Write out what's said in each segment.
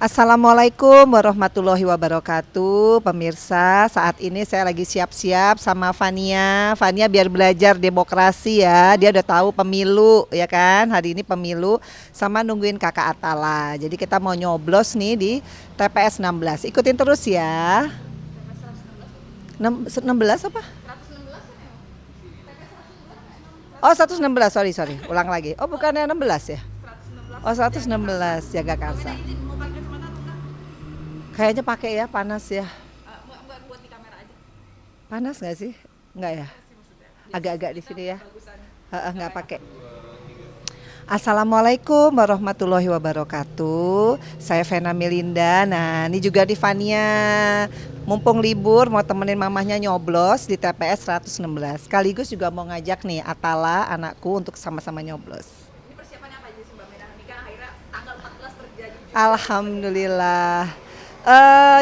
Assalamualaikum warahmatullahi wabarakatuh. Pemirsa, saat ini saya lagi siap-siap sama Fania. Fania biar belajar demokrasi ya. Dia udah tahu pemilu ya kan. Hari ini pemilu sama nungguin Kakak Atala. Jadi kita mau nyoblos nih di TPS 16. Ikutin terus ya. 16 apa? Oh 116, sorry. Ulang lagi. Oh bukannya 16 ya? Oh 116, Jaga Karsa. Kayaknya pakai ya, panas ya. Panas nggak sih? Nggak ya? Agak-agak di sini ya. Nggak pakai. Assalamualaikum warahmatullahi wabarakatuh. Saya Vena Melinda. Nah, ini juga di Fania. Mumpung libur mau temenin mamahnya nyoblos di TPS 116. Sekaligus juga mau ngajak nih Atala anakku untuk sama-sama nyoblos. Ini persiapannya apa aja sih Mbak Mena? Ini kan akhirnya tanggal 14 terjadi juga. Alhamdulillah.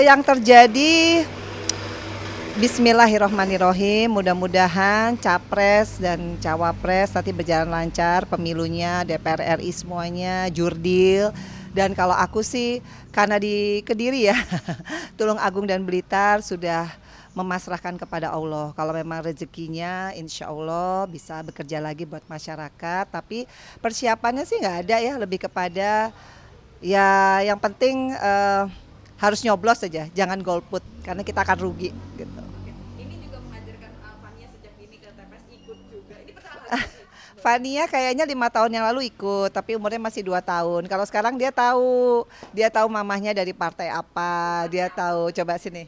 Yang terjadi Bismillahirrohmanirrohim, mudah-mudahan Capres dan Cawapres nanti berjalan lancar pemilunya, DPR RI semuanya, jurdil. Dan kalau aku sih karena di Kediri ya, Tulung Agung dan Blitar sudah memasrahkan kepada Allah. Kalau memang rezekinya insya Allah bisa bekerja lagi buat masyarakat. Tapi persiapannya sih nggak ada ya, lebih kepada ya yang penting harus nyoblos saja, jangan golput karena kita akan rugi gitu. Ini juga mengajarkan Fania sejak dini ke TPS ikut juga. Ini pertama kali sih. Fania kayaknya 5 tahun yang lalu ikut, tapi umurnya masih 2 tahun. Kalau sekarang dia tahu mamahnya dari partai apa, dia tahu. Coba sini.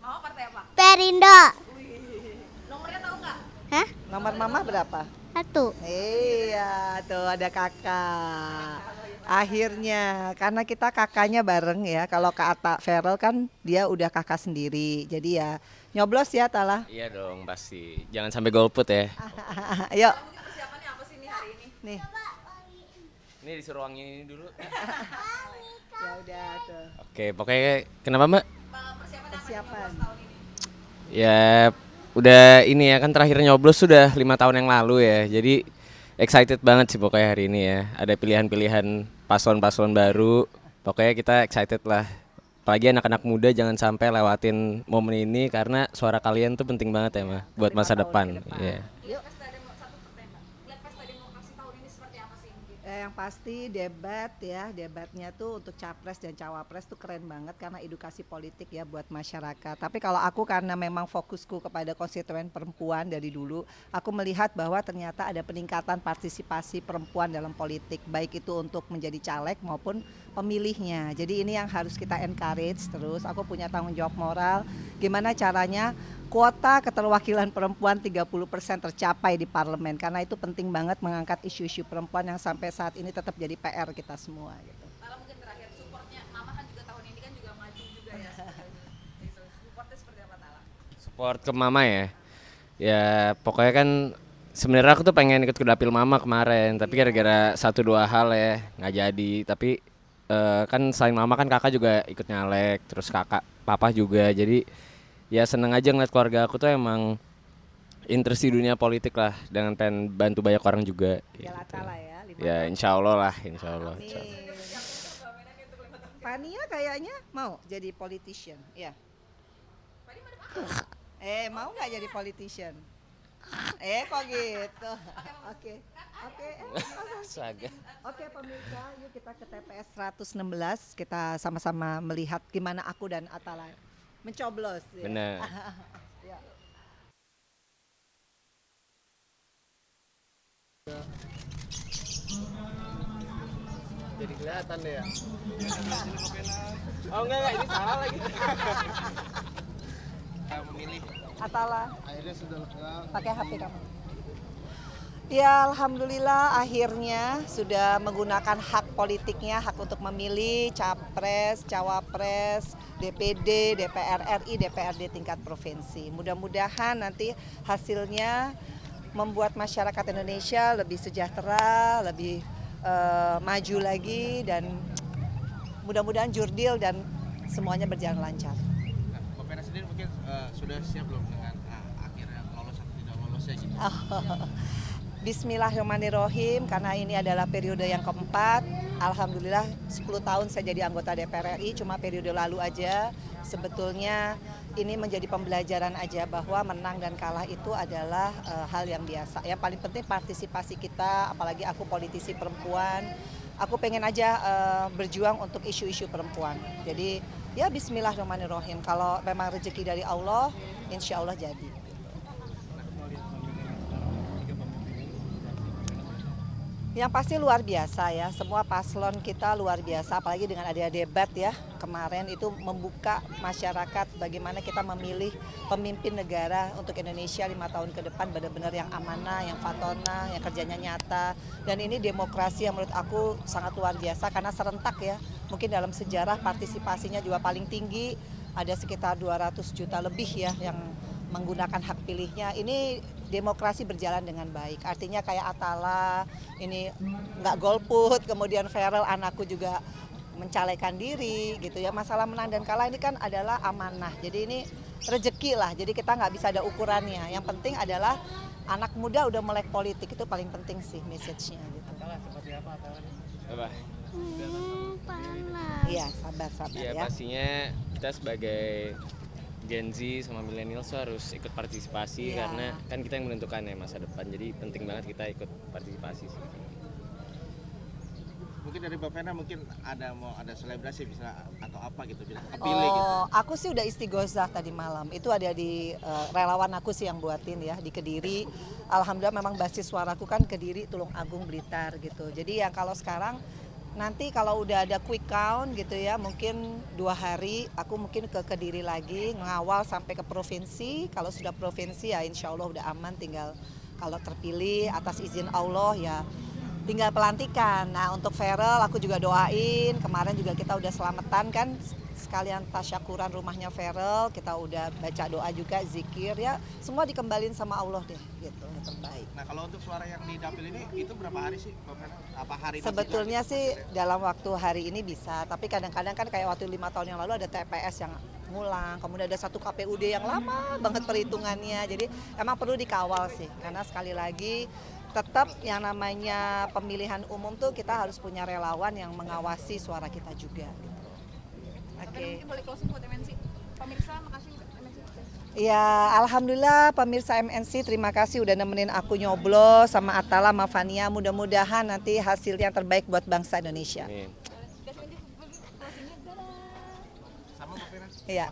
Mama partai apa? Perindo. Nomornya tahu nggak? Hah? Nomor mama berapa? 1. Iya, tuh ada kakak. Akhirnya, karena kita kakaknya bareng ya. Kalau Kak Atta Ferel kan dia udah kakak sendiri. Jadi ya nyoblos ya Tala. Iya dong pasti. Jangan sampai golput ya. Yuk. Mungkin persiapannya apa sih nih hari ini? Nih. Ini disuruh wangi ini dulu. Ya udah tuh. Oke, pokoknya kenapa Mbak? Persiapan. Ya udah ini ya kan terakhir nyoblos sudah 5 tahun yang lalu ya. Jadi excited banget sih pokoknya hari ini ya. Ada pilihan-pilihan paslon-paslon baru. Pokoknya kita excited lah. Apalagi anak-anak muda jangan sampai lewatin momen ini karena suara kalian tuh penting banget ya Mbak buat masa depan. Iya. Yang pasti debatnya tuh untuk capres dan cawapres tuh keren banget karena edukasi politik ya buat masyarakat. Tapi kalau aku karena memang fokusku kepada konstituen perempuan dari dulu, aku melihat bahwa ternyata ada peningkatan partisipasi perempuan dalam politik, baik itu untuk menjadi caleg maupun pemilihnya. Jadi ini yang harus kita encourage terus. Aku punya tanggung jawab moral, gimana caranya kuota keterwakilan perempuan 30% tercapai di parlemen karena itu penting banget mengangkat isu-isu perempuan yang sampai saat ini tetap jadi PR kita semua gitu. Kalau mungkin terakhir supportnya, Mama kan juga tahun ini kan juga maju juga ya. Supportnya seperti apa Tala? Support ke Mama ya. Ya pokoknya kan sebenarnya aku tuh pengen ikut ke dapil Mama kemarin, tapi gara-gara 1-2 hal ya nggak jadi. Tapi kan selain Mama kan kakak juga ikut nyalek, terus kakak papa juga. Jadi ya seneng aja ngeliat keluarga aku tuh emang interest di dunia politik lah, dengan pengen bantu banyak orang juga. Jalata lah ya. Ya insya Allah lah, insya Allah. Fania kayaknya mau jadi politician, ya. Mau nggak jadi politician? Kok gitu? Oke. Oke pemirsa, yuk kita ke TPS 116, kita sama-sama melihat gimana aku dan Atala mencoblos. Ya. Bener. Ya. Jadi kelihatan deh ya. Oh enggak, ini salah lagi. Memilih Atala, akhirnya sudah lengkap. pakai HP kamu. Ya alhamdulillah akhirnya sudah menggunakan hak politiknya, hak untuk memilih capres, cawapres, DPD, DPR RI, DPRD tingkat provinsi. Mudah-mudahan nanti hasilnya membuat masyarakat Indonesia lebih sejahtera, lebih maju lagi dan mudah-mudahan jurdil dan semuanya berjalan lancar. Nah, Mbak Pena sendiri mungkin sudah siap belum dengan akhirnya lolos atau tidak lolosnya gitu? Bismillahirrahmanirrahim, karena ini adalah periode yang keempat. Alhamdulillah 10 tahun saya jadi anggota DPR RI, cuma periode lalu aja. Sebetulnya ini menjadi pembelajaran aja bahwa menang dan kalah itu adalah hal yang biasa. Yang paling penting partisipasi kita, apalagi aku politisi perempuan. Aku pengen aja berjuang untuk isu-isu perempuan. Jadi ya bismillahirrahmanirrahim, kalau memang rezeki dari Allah, insya Allah jadi. Yang pasti luar biasa ya, semua paslon kita luar biasa, apalagi dengan ada debat ya kemarin itu membuka masyarakat bagaimana kita memilih pemimpin negara untuk Indonesia 5 tahun ke depan benar-benar yang amanah, yang fatona, yang kerjanya nyata. Dan ini demokrasi yang menurut aku sangat luar biasa karena serentak ya, mungkin dalam sejarah partisipasinya juga paling tinggi, ada sekitar 200 juta lebih ya yang menggunakan hak pilihnya. Ini demokrasi berjalan dengan baik. Artinya kayak Atala, ini nggak golput, kemudian Ferel anakku juga mencalekkan diri gitu ya. Masalah menang dan kalah ini kan adalah amanah. Jadi ini rezeki lah. Jadi kita nggak bisa ada ukurannya. Yang penting adalah anak muda udah melek politik, itu paling penting sih message-nya gitu. Atala seperti apa Atala? Apa? Iya, sabar-sabar Ya ya. pastinya kita sebagai Gen Z sama milenial tuh harus ikut partisipasi Iya. karena kan kita yang menentukan ya masa depan. Jadi penting banget kita ikut partisipasi sih. Mungkin dari Mbak Vena mungkin ada selebrasi bisa atau apa gitu bila kepilih gitu. Oh, aku sih udah istighosah tadi malam. Itu ada di relawan aku sih yang buatin ya di Kediri. Alhamdulillah memang basis suaraku kan Kediri, Tulung Agung, Blitar gitu. Jadi yang kalau sekarang nanti kalau udah ada quick count gitu ya, mungkin 2 hari aku mungkin ke Kediri lagi ngawal sampai ke provinsi. Kalau sudah provinsi ya insya Allah udah aman, tinggal kalau terpilih atas izin Allah ya tinggal pelantikan. Nah untuk Ferel aku juga doain, kemarin juga kita udah selamatan kan, sekalian tasyakuran rumahnya Ferel, kita udah baca doa juga, zikir ya, semua dikembalin sama Allah deh gitu, yang terbaik. Nah kalau untuk suara yang di dapil ini itu berapa hari sih Mbak Vena? Apa hari ini Sebetulnya sih dalam waktu hari ini bisa, tapi kadang-kadang kan kayak waktu 5 tahun yang lalu ada TPS yang ngulang, kemudian ada satu KPUD yang lama banget perhitungannya, jadi emang perlu dikawal sih, karena sekali lagi tetap yang namanya pemilihan umum tuh kita harus punya relawan yang mengawasi suara kita juga. Gitu. Oke. Mungkin boleh closing buat MNC. Pemirsa, makasih MNC. Ya, alhamdulillah pemirsa MNC, terima kasih udah nemenin aku nyoblos sama Atala sama Fania. Mudah-mudahan nanti hasilnya yang terbaik buat bangsa Indonesia. Amin. Closingnya, dadah. sama Mbak Vena? Iya.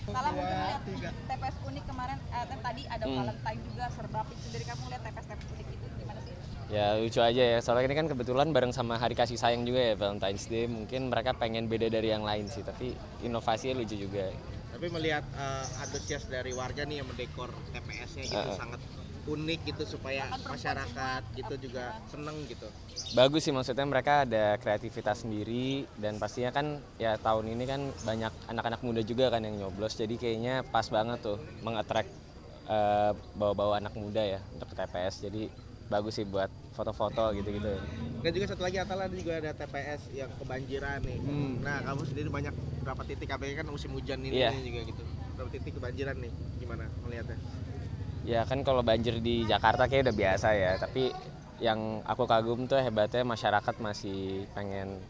Salah mungkin lihat TPS unik kemarin, tadi ada Valentine juga serba itu dari kamu lihat TPS unik itu gimana sih? Ya lucu aja ya, soalnya ini kan kebetulan bareng sama Hari Kasih Sayang juga ya, Valentine's Day. Mungkin mereka pengen beda dari yang lain sih, tapi inovasinya lucu juga. Tapi melihat antusias dari warga nih yang mendekor TPS-nya gitu sangat unik gitu supaya masyarakat gitu juga seneng gitu. Bagus sih, maksudnya mereka ada kreativitas sendiri dan pastinya kan ya tahun ini kan banyak anak-anak muda juga kan yang nyoblos, jadi kayaknya pas banget tuh mengattract bawa-bawa anak muda ya untuk TPS, jadi bagus sih buat foto-foto gitu-gitu. Dan juga satu lagi Atala juga ada TPS yang kebanjiran nih. Nah kamu sendiri banyak berapa titik, apalagi kan musim hujan ini Iya. juga gitu. Berapa titik kebanjiran nih, gimana melihatnya? Ya kan kalau banjir di Jakarta kayak udah biasa ya, tapi yang aku kagum tuh hebatnya masyarakat masih pengen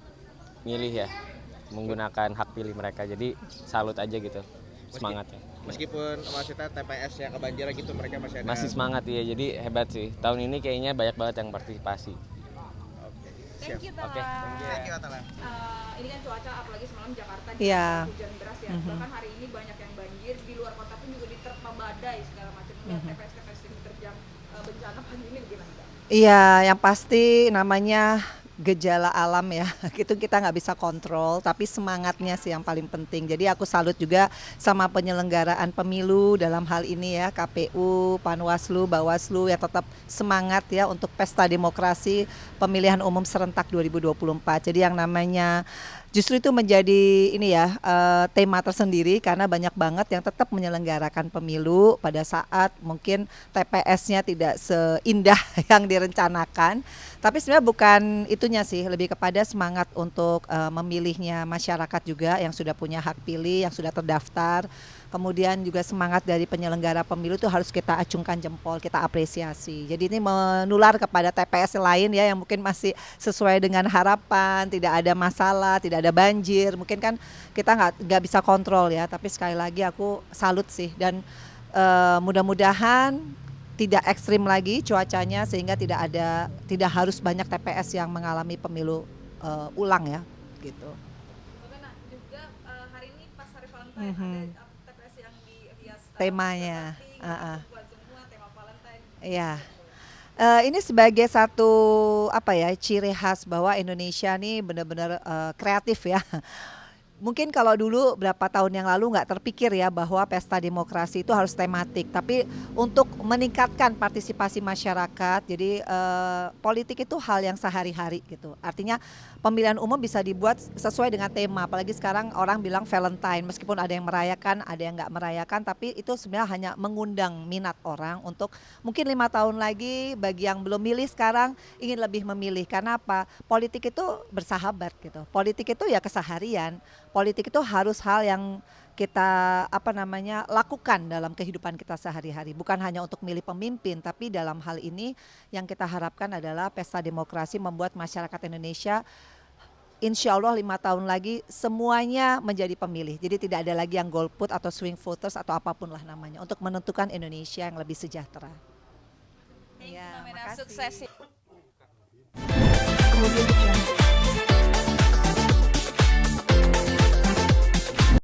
milih ya, menggunakan hak pilih mereka, jadi salut aja gitu semangatnya. Meskipun maksudnya TPS yang kebanjiran gitu mereka masih ada. Masih semangat ya, jadi hebat sih. Tahun ini kayaknya banyak banget yang partisipasi. Oke. Siap. Thank you, Tala. Oke. Thank you Atala. Ini kan cuaca apalagi semalam Jakarta Iya. hujan deras ya. Bahkan hari ini banyak yang banjir, di luar kota pun juga diterpa badai segala macam. Lihat TPS ini terjang bencana pagi ini gimana? Iya, yang pasti namanya gejala alam ya, itu kita nggak bisa kontrol, tapi semangatnya sih yang paling penting. Jadi aku salut juga sama penyelenggaraan pemilu dalam hal ini ya, KPU, Panwaslu, Bawaslu yang tetap semangat ya untuk pesta demokrasi pemilihan umum serentak 2024. Jadi yang namanya justru itu menjadi ini ya tema tersendiri karena banyak banget yang tetap menyelenggarakan pemilu pada saat mungkin TPS-nya tidak seindah yang direncanakan. Tapi sebenarnya bukan itunya sih, lebih kepada semangat untuk memilihnya masyarakat juga yang sudah punya hak pilih, yang sudah terdaftar. kemudian juga semangat dari penyelenggara pemilu itu harus kita acungkan jempol, kita apresiasi. Jadi ini menular kepada TPS lain ya yang mungkin masih sesuai dengan harapan, tidak ada masalah, tidak ada banjir. Mungkin kan kita nggak bisa kontrol ya, tapi sekali lagi aku salut sih dan mudah-mudahan tidak ekstrim lagi cuacanya sehingga tidak harus banyak TPS yang mengalami pemilu ulang ya gitu. Nah, juga hari ini pas hari Valentine ada TPS yang dihias Temanya. buat semua tema Valentine. Iya. Ini sebagai satu ciri khas bahwa Indonesia nih benar-benar kreatif ya. Mungkin kalau dulu berapa tahun yang lalu nggak terpikir ya bahwa pesta demokrasi itu harus tematik. Tapi untuk meningkatkan partisipasi masyarakat, jadi politik itu hal yang sehari-hari gitu. Artinya pemilihan umum bisa dibuat sesuai dengan tema. Apalagi sekarang orang bilang Valentine, meskipun ada yang merayakan, ada yang nggak merayakan, tapi itu sebenarnya hanya mengundang minat orang untuk mungkin 5 tahun lagi bagi yang belum milih sekarang ingin lebih memilih. Karena apa? Politik itu bersahabat gitu. Politik itu ya keseharian. Politik itu harus hal yang kita lakukan dalam kehidupan kita sehari-hari, bukan hanya untuk milih pemimpin, tapi dalam hal ini yang kita harapkan adalah pesta demokrasi membuat masyarakat Indonesia insya Allah 5 tahun lagi semuanya menjadi pemilih. Jadi tidak ada lagi yang golput atau swing voters atau apapun lah namanya untuk menentukan Indonesia yang lebih sejahtera. Thank you, Ya, Mbak Mena. makasih. Sukses. Audio Jungle.